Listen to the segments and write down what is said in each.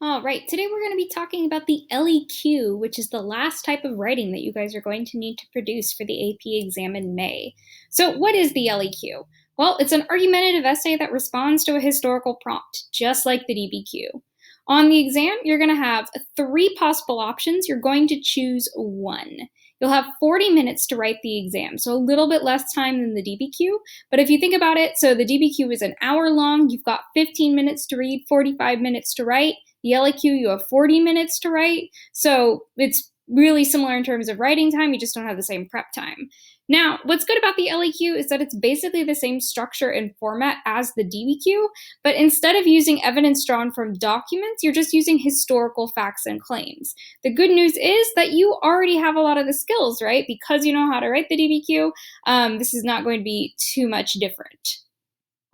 All right, today we're going to be talking about the LEQ, which is the last type of writing that you guys are going to need to produce for the AP exam in May. So, what is the LEQ? Well, it's an argumentative essay that responds to a historical prompt, just like the DBQ. On the exam, you're going to have three possible options. You're going to choose one. You'll have 40 minutes to write the exam, so a little bit less time than the DBQ. But if you think about it, so the DBQ is an hour long, you've got 15 minutes to read, 45 minutes to write. The LEQ, you have 40 minutes to write. So it's really similar in terms of writing time, you just don't have the same prep time. Now, what's good about the LEQ is that it's basically the same structure and format as the DBQ, but instead of using evidence drawn from documents, you're just using historical facts and claims. The good news is that you already have a lot of the skills, right? Because you know how to write the DBQ, this is not going to be too much different.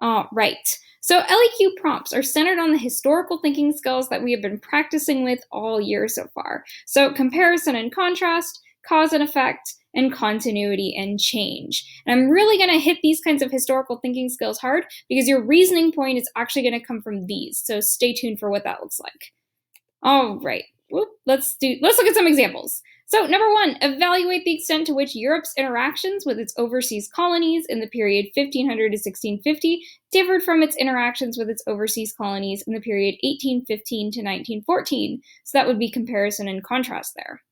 All right. So LEQ prompts are centered on the historical thinking skills that we have been practicing with all year so far. So comparison and contrast, cause and effect, and continuity and change. And I'm really going to hit these kinds of historical thinking skills hard because your reasoning point is actually going to come from these. So stay tuned for what that looks like. All right. Let's look at some examples. So number one, evaluate the extent to which Europe's interactions with its overseas colonies in the period 1500 to 1650 differed from its interactions with its overseas colonies in the period 1815 to 1914. So that would be comparison and contrast there.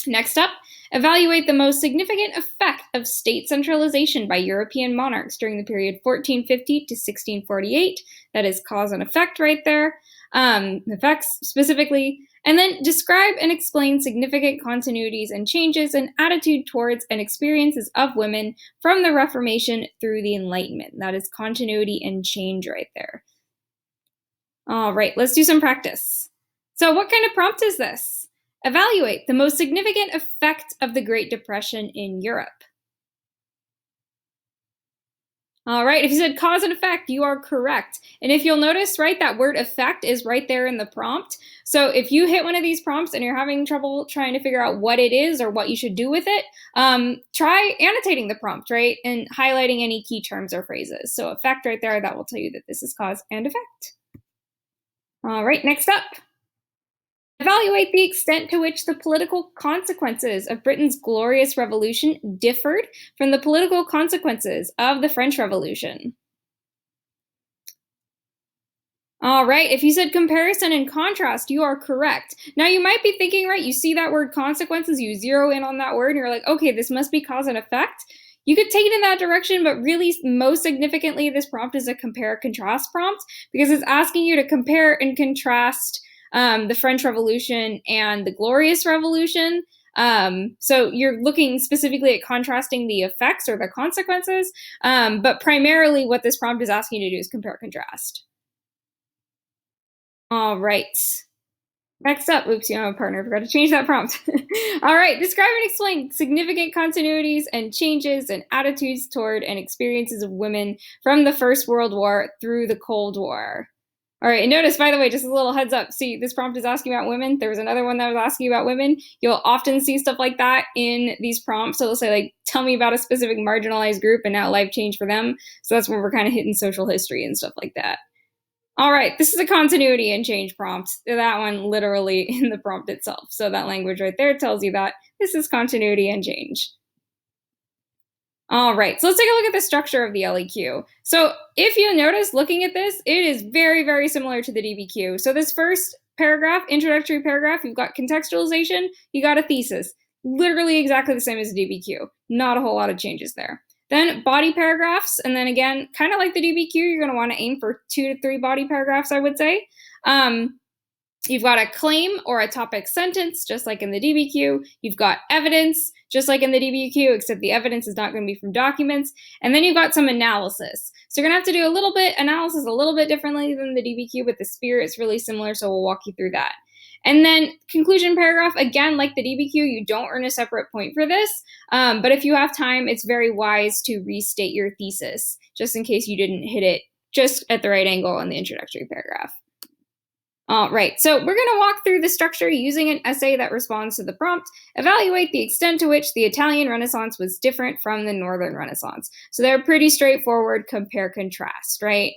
Next up, evaluate the most significant effect of state centralization by European monarchs during the period 1450 to 1648. That is cause and effect right there. Effects specifically. And then describe and explain significant continuities and changes in attitude towards and experiences of women from the Reformation through the Enlightenment. That is continuity and change right there. All right, let's do some practice. So what kind of prompt is this? Evaluate the most significant effect of the Great Depression in Europe. All right, if you said cause and effect, you are correct. And if you'll notice, right, that word effect is right there in the prompt. So if you hit one of these prompts and you're having trouble trying to figure out what it is or what you should do with it, try annotating the prompt, right, and highlighting any key terms or phrases. So effect right there, that will tell you that this is cause and effect. All right, next up. Evaluate the extent to which the political consequences of Britain's Glorious Revolution differed from the political consequences of the French Revolution. All right, if you said comparison and contrast, you are correct. Now you might be thinking, right, you see that word consequences, you zero in on that word, and you're like, okay, this must be cause and effect. You could take it in that direction, but really most significantly, this prompt is a compare-contrast prompt because it's asking you to compare and contrast the French Revolution and the Glorious Revolution. So you're looking specifically at contrasting the effects or the consequences, but primarily what this prompt is asking you to do is compare contrast. All right. Next up, oops, you know, I'm a partner, forgot to change that prompt. All right, describe and explain significant continuities and changes and attitudes toward and experiences of women from the First World War through the Cold War. All right, and notice, by the way, just a little heads up. See, this prompt is asking about women. There was another one that was asking about women. You'll often see stuff like that in these prompts. So they'll say, like, tell me about a specific marginalized group and now life changed for them. So that's when we're kind of hitting social history and stuff like that. All right, this is a continuity and change prompt. That one literally in the prompt itself. So that language right there tells you that this is continuity and change. All right, so let's take a look at the structure of the LEQ. So if you notice, looking at this, it is very, very similar to the DBQ. So this first paragraph, introductory paragraph, you've got contextualization, you got a thesis. Literally exactly the same as the DBQ. Not a whole lot of changes there. Then body paragraphs, and then again, kind of like the DBQ, you're going to want to aim for 2 to 3 body paragraphs, I would say. You've got a claim or a topic sentence, just like in the DBQ. You've got evidence, just like in the DBQ, except the evidence is not going to be from documents. And then you've got some analysis. So you're going to have to do a little bit analysis a little bit differently than the DBQ, but the spirit is really similar, so we'll walk you through that. And then conclusion paragraph, again, like the DBQ, you don't earn a separate point for this. But if you have time, it's very wise to restate your thesis, just in case you didn't hit it just at the right angle in the introductory paragraph. All right, so we're going to walk through the structure using an essay that responds to the prompt. Evaluate the extent to which the Italian Renaissance was different from the Northern Renaissance. So they're pretty straightforward compare-contrast, right?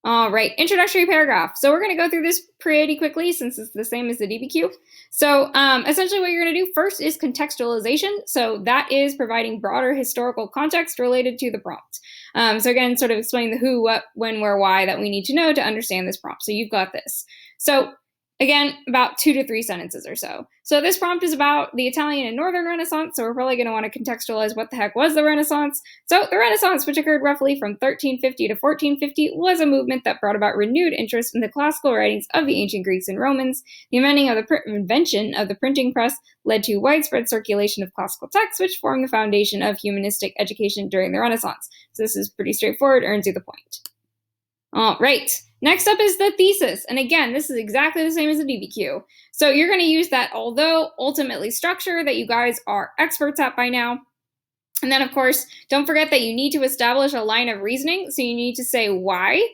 All right, introductory paragraph. So we're going to go through this pretty quickly since it's the same as the DBQ. So essentially what you're going to do first is contextualization. So that is providing broader historical context related to the prompt. So again, sort of explaining the who, what, when, where, why that we need to know to understand this prompt. So you've got this. So again, about 2 to 3 sentences or so. So this prompt is about the Italian and Northern Renaissance, so we're probably going to want to contextualize what the heck was the Renaissance. So the Renaissance, which occurred roughly from 1350 to 1450, was a movement that brought about renewed interest in the classical writings of the ancient Greeks and Romans. The invention of the printing press led to widespread circulation of classical texts, which formed the foundation of humanistic education during the Renaissance. So this is pretty straightforward, earns you the point. All right, next up is the thesis. And again, this is exactly the same as the DBQ. So you're going to use that although ultimately structure that you guys are experts at by now. And then, of course, don't forget that you need to establish a line of reasoning. So you need to say why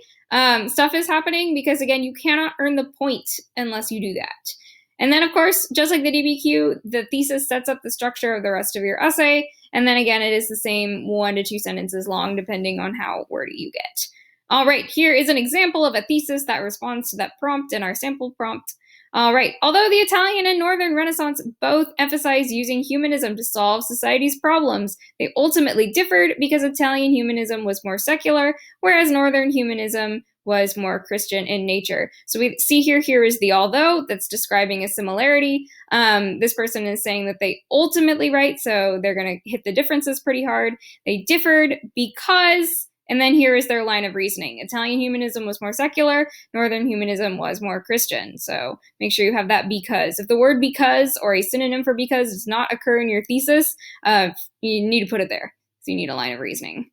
stuff is happening, because again, you cannot earn the point unless you do that. And then, of course, just like the DBQ, the thesis sets up the structure of the rest of your essay. And then again, it is the same 1 to 2 sentences long, depending on how wordy you get. All right, here is an example of a thesis that responds to that prompt in our sample prompt. All right, although the Italian and Northern Renaissance both emphasized using humanism to solve society's problems, they ultimately differed because Italian humanism was more secular, whereas Northern humanism was more Christian in nature. So we see here is the although that's describing a similarity. This person is saying that they ultimately, right, so they're going to hit the differences pretty hard. They differed because... And then here is their line of reasoning. Italian humanism was more secular, Northern humanism was more Christian. So make sure you have that because. If the word because or a synonym for because does not occur in your thesis, you need to put it there. So you need a line of reasoning.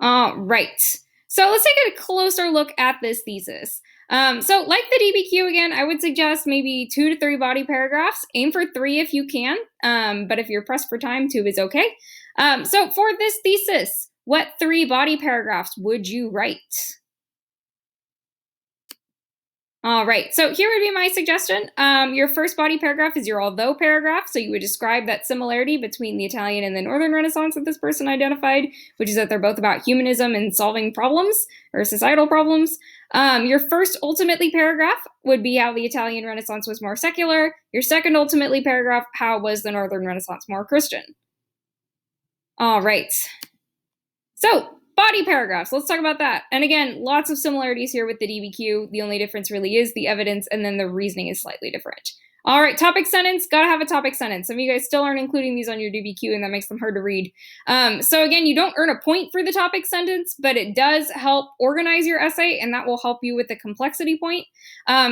All right. So let's take a closer look at this thesis. So like the DBQ again, I would suggest maybe 2 to 3 body paragraphs. Aim for 3 if you can, but if you're pressed for time, 2 is okay. So for this thesis, what 3 body paragraphs would you write? All right, so here would be my suggestion. Your first body paragraph is your although paragraph, so you would describe that similarity between the Italian and the Northern Renaissance that this person identified, which is that they're both about humanism and solving problems, or societal problems. Your first ultimately paragraph would be how the Italian Renaissance was more secular. Your second ultimately paragraph, how was the Northern Renaissance more Christian? All right. So, body paragraphs, let's talk about that. And again, lots of similarities here with the DBQ. The only difference really is the evidence, and then the reasoning is slightly different. All right, topic sentence, gotta have a topic sentence. Some of you guys still aren't including these on your DBQ, and that makes them hard to read. So again, you don't earn a point for the topic sentence, but it does help organize your essay, and that will help you with the complexity point.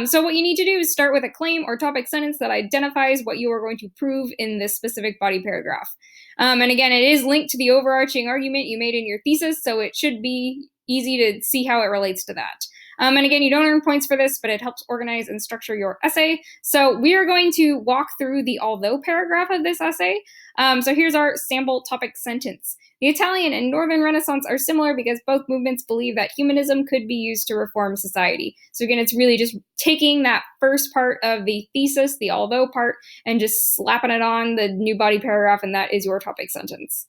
So what you need to do is start with a claim or topic sentence that identifies what you are going to prove in this specific body paragraph. And again, it is linked to the overarching argument you made in your thesis, so it should be easy to see how it relates to that. And again, you don't earn points for this, but it helps organize and structure your essay. So we are going to walk through the although paragraph of this essay. So here's our sample topic sentence. The Italian and Northern Renaissance are similar because both movements believe that humanism could be used to reform society. So again, it's really just taking that first part of the thesis, the although part, and just slapping it on the new body paragraph, and that is your topic sentence.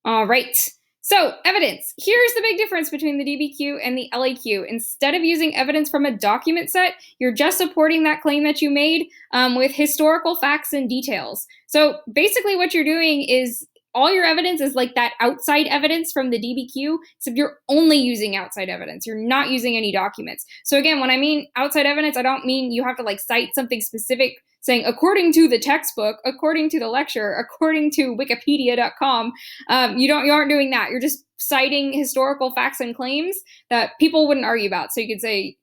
All right. So, evidence. Here's the big difference between the DBQ and the LEQ. Instead of using evidence from a document set, you're just supporting that claim that you made with historical facts and details. So, basically what you're doing is all your evidence is like that outside evidence from the DBQ, except you're only using outside evidence. You're not using any documents. So again, when I mean outside evidence, I don't mean you have to like cite something specific saying, according to the textbook, according to the lecture, according to wikipedia.com, you aren't doing that. You're just citing historical facts and claims that people wouldn't argue about. So you could say,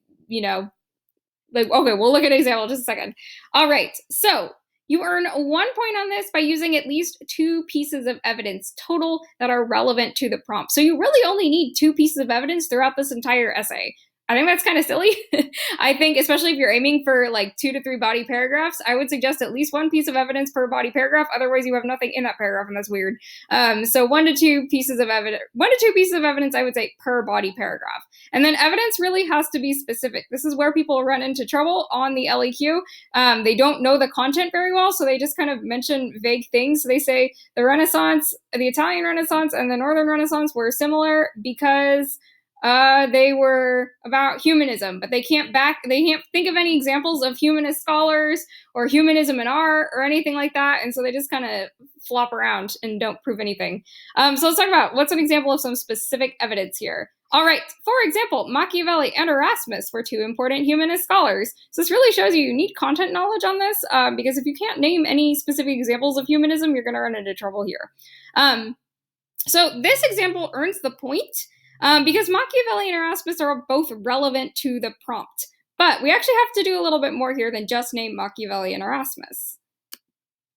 like, okay, we'll look at an example in just a second. All right, so you earn 1 point on this by using at least 2 pieces of evidence total that are relevant to the prompt. So you really only need 2 pieces of evidence throughout this entire essay. I think that's kind of silly. I think, especially if you're aiming for like 2 to 3 body paragraphs, I would suggest at least 1 piece of evidence per body paragraph. Otherwise, you have nothing in that paragraph, and that's weird. So 1 to 2 pieces of evidence, I would say, per body paragraph. And then evidence really has to be specific. This is where people run into trouble on the LEQ. They don't know the content very well, so they just kind of mention vague things. So they say the Italian Renaissance and the Northern Renaissance were similar because they were about humanism, but they can't think of any examples of humanist scholars or humanism in art or anything like that, and so they just kind of flop around and don't prove anything. So let's talk about what's an example of some specific evidence here. All right, for example, Machiavelli and Erasmus were two important humanist scholars. So this really shows you need content knowledge on this, because if you can't name any specific examples of humanism, you're going to run into trouble here. So this example earns the point because Machiavelli and Erasmus are both relevant to the prompt. But we actually have to do a little bit more here than just name Machiavelli and Erasmus.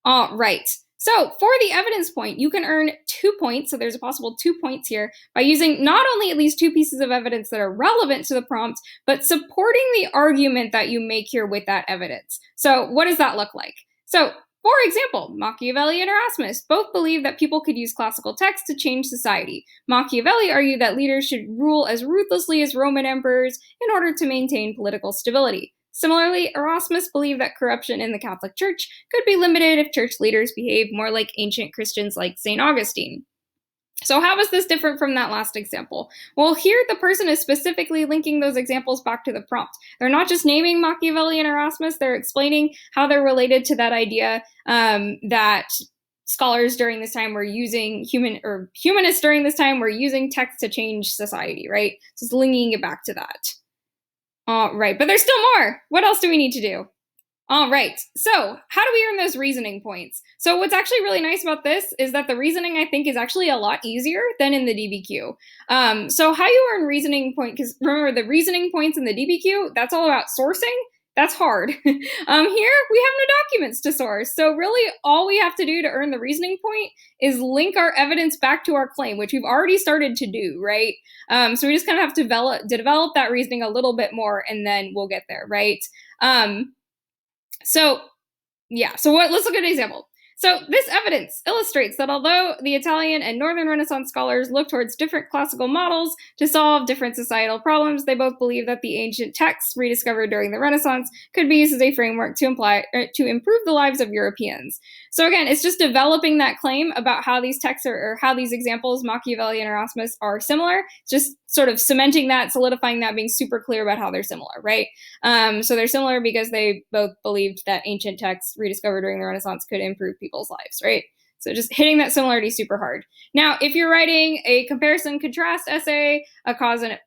All right. So for the evidence point, you can earn 2 points. So there's a possible 2 points here by using not only at least 2 pieces of evidence that are relevant to the prompt, but supporting the argument that you make here with that evidence. So what does that look like? So for example, Machiavelli and Erasmus both believed that people could use classical texts to change society. Machiavelli argued that leaders should rule as ruthlessly as Roman emperors in order to maintain political stability. Similarly, Erasmus believed that corruption in the Catholic Church could be limited if church leaders behaved more like ancient Christians like St. Augustine. So how is this different from that last example? Well, here the person is specifically linking those examples back to the prompt. They're not just naming Machiavelli and Erasmus, they're explaining how they're related to that idea that scholars during this time were using humanists during this time were using text to change society, right? So it's linking it back to that. All right, but there's still more. What else do we need to do? All right, so how do we earn those reasoning points? So what's actually really nice about this is that the reasoning, I think, is actually a lot easier than in the DBQ. So how you earn reasoning point, because remember the reasoning points in the DBQ, that's all about sourcing. That's hard. Here, we have no documents to source. So really all we have to do to earn the reasoning point is link our evidence back to our claim, which we've already started to do, right? So we just kind of have to develop that reasoning a little bit more, and then we'll get there, right? So let's look at an example. So this evidence illustrates that although the Italian and Northern Renaissance scholars look towards different classical models to solve different societal problems, they both believe that the ancient texts rediscovered during the Renaissance could be used as a framework to improve the lives of Europeans. So again, it's just developing that claim about how these texts or how these examples, Machiavelli and Erasmus, are similar, just sort of cementing that, solidifying that, being super clear about how they're similar, right? So they're similar because they both believed that ancient texts rediscovered during the Renaissance could improve people's lives, right? So just hitting that similarity super hard. Now, if you're writing a comparison contrast essay, a cause and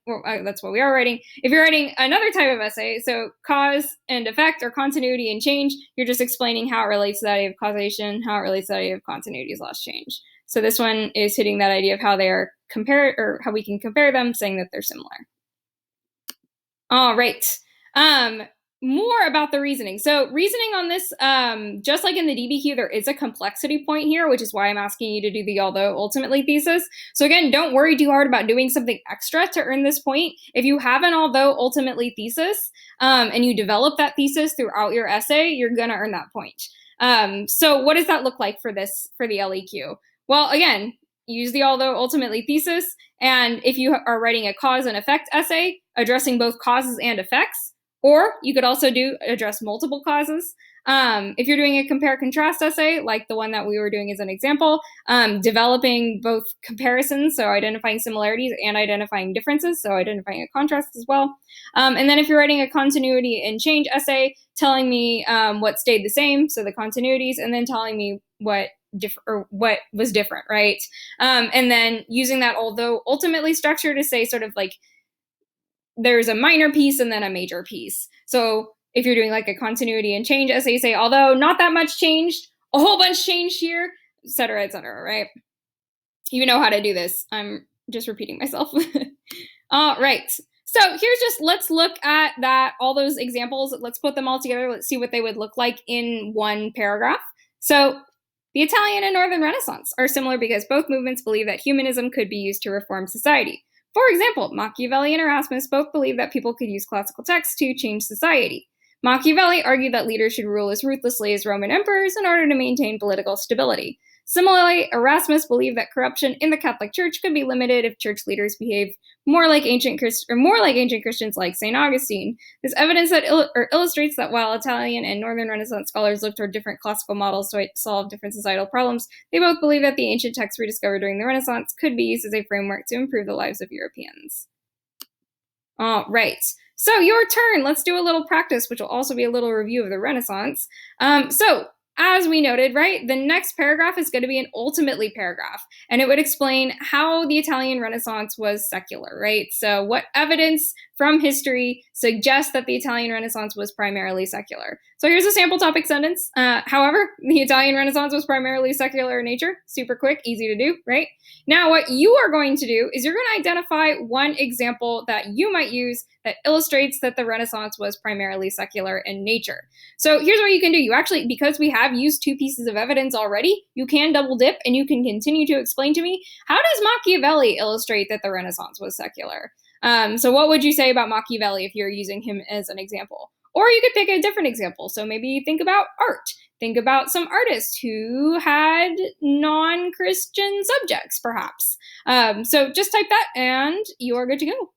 that's what we are writing. If you're writing another type of essay, so cause and effect or continuity and change, you're just explaining how it relates to that idea of causation, how it relates to that idea of continuity is lost change. So this one is hitting that idea of how they are compared, or how we can compare them, saying that they're similar. All right. More about the reasoning. So reasoning on this, just like in the DBQ, there is a complexity point here, which is why I'm asking you to do the although ultimately thesis. So again, don't worry too hard about doing something extra to earn this point. If you have an although ultimately thesis, and you develop that thesis throughout your essay, you're going to earn that point. So what does that look like for the LEQ? Well, again, use the although ultimately thesis, and if you are writing a cause and effect essay, addressing both causes and effects, or you could also address multiple causes. If you're doing a compare-contrast essay, like the one that we were doing as an example, developing both comparisons, so identifying similarities and identifying differences, so identifying a contrast as well. And then if you're writing a continuity and change essay, telling me what stayed the same, so the continuities, and then telling me what was different, right? And then using that although ultimately structure to say sort of like there's a minor piece and then a major piece. So if you're doing like a continuity and change essay, you say, although not that much changed, a whole bunch changed here, et cetera, right? You know how to do this. I'm just repeating myself. All right. So let's look at all those examples. Let's put them all together. Let's see what they would look like in one paragraph. So the Italian and Northern Renaissance are similar because both movements believe that humanism could be used to reform society. For example, Machiavelli and Erasmus both believed that people could use classical texts to change society. Machiavelli argued that leaders should rule as ruthlessly as Roman emperors in order to maintain political stability. Similarly, Erasmus believed that corruption in the Catholic Church could be limited if church leaders behaved more like ancient Christians like St. Augustine. This evidence illustrates that while Italian and Northern Renaissance scholars looked toward different classical models to solve different societal problems, they both believe that the ancient texts rediscovered during the Renaissance could be used as a framework to improve the lives of Europeans. All right. So your turn. Let's do a little practice, which will also be a little review of the Renaissance. So as we noted, right, the next paragraph is going to be an ultimately paragraph, and it would explain how the Italian Renaissance was secular, right? So what evidence from history suggests that the Italian Renaissance was primarily secular? So here's a sample topic sentence. However, the Italian Renaissance was primarily secular in nature. Super quick, easy to do, right? Now, what you are going to do is you're going to identify one example that you might use that illustrates that the Renaissance was primarily secular in nature. So here's what you can do. You actually, because we have used two pieces of evidence already, you can double dip and you can continue to explain to me, how does Machiavelli illustrate that the Renaissance was secular? So what would you say about Machiavelli if you're using him as an example? Or you could pick a different example. So maybe think about art. Think about some artists who had non-Christian subjects, perhaps. So just type that and you are good to go.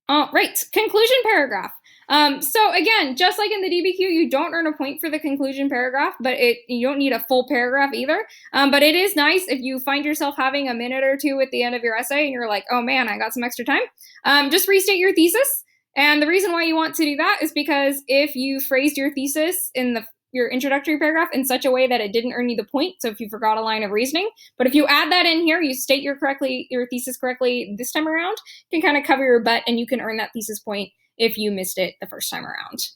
All right, conclusion paragraph. So again, just like in the DBQ, you don't earn a point for the conclusion paragraph, but you don't need a full paragraph either. But it is nice if you find yourself having a minute or two at the end of your essay and you're like, oh man, I got some extra time. Just restate your thesis. And the reason why you want to do that is because if you phrased your thesis in your introductory paragraph in such a way that it didn't earn you the point, so if you forgot a line of reasoning, but if you add that in here, you state your thesis correctly this time around, you can kind of cover your butt and you can earn that thesis point if you missed it the first time around.